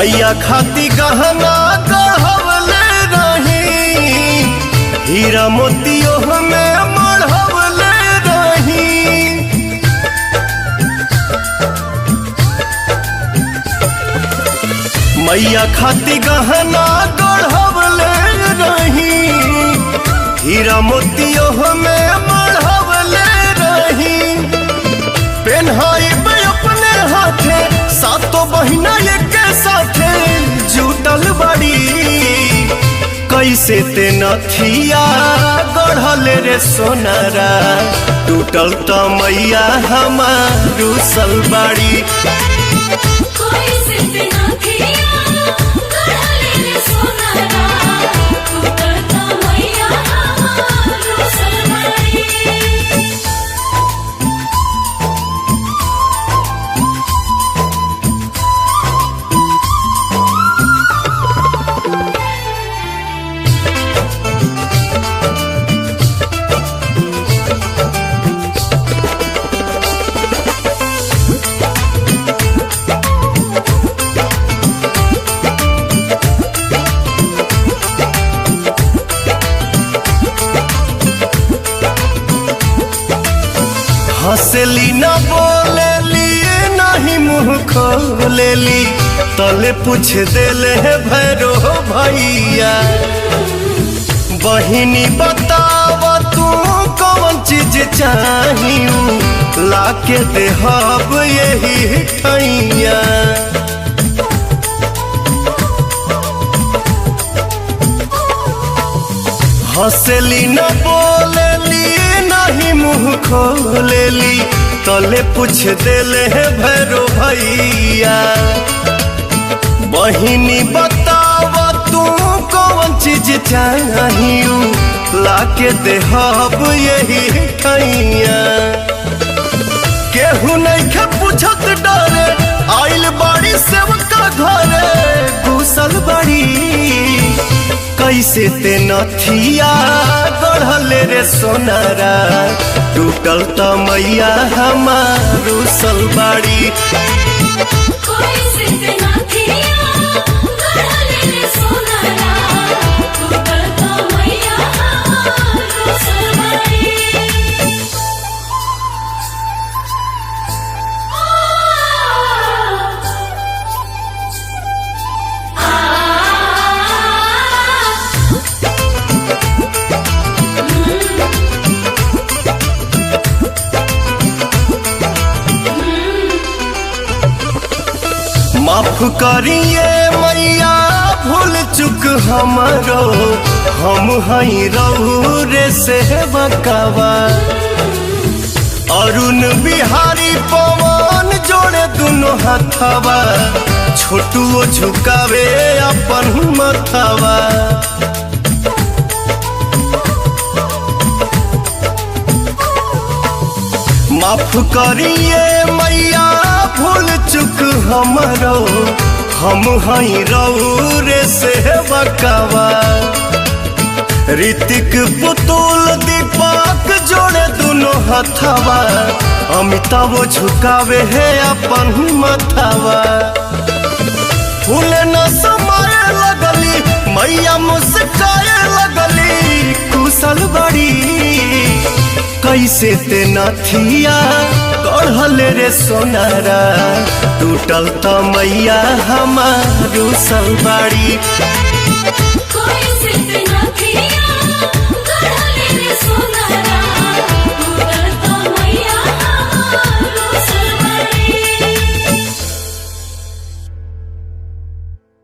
मैया खाती गहना गढ़वले रही, हीरा मोतियों में मढ़वले रही। मैया खाती गहना गढ़वले रही, हीरा मोतियों में मढ़वले रही। पेन्हाई अपने हाथे सातों बहिना एक साथे जुटल बड़ी, कैसे ते नथिया गढ़ल रे सोनारा, टूटल त मैया हमार रुसल बाड़ी। हंसली न बोलेली नहीं मुँह खोलेली, तले पूछ देले है भैरो भैया। बहिनी बताव तू कौन चीज चाहिए, लाके देहब यही ठैया। हंसली न बोलेली नहीं मुँह खोलेली, तले पूछ देले है भैरो भैया। बहिनी बताव तू कौन चीज चाहिए, लाके देहब यही ठैया। केहू नहीं के पूछत डरे, आइल बाड़ी सेवका घरे घुसल बड़ी, कैसे ते नथिया गढ़ल रे सोनारा, टूटल त मैया हमार रुसल बाड़ी। माफ करिए मैया भूल चुक हमरो, हम हई रहू रे से बकावा। अरुण बिहारी पवन जोड़े दोनों हाथवा, छोटुओ झुकावे अपन मथवा। माफ करिए मैया भूल चुक हमरो, हम हई रहू रे से बकावा। ऋतिक पुतुल दीपक जोड़े दोनों हथवा, अमिताभ झुकावे है अपन मथवा। फूल न समाये लगली मैया मुस्काए लगली, कुशल बड़ी कैसे ते नथिया गढ़ल रे सोनारा, टूटल त मैया हमार रुसल बाड़ी।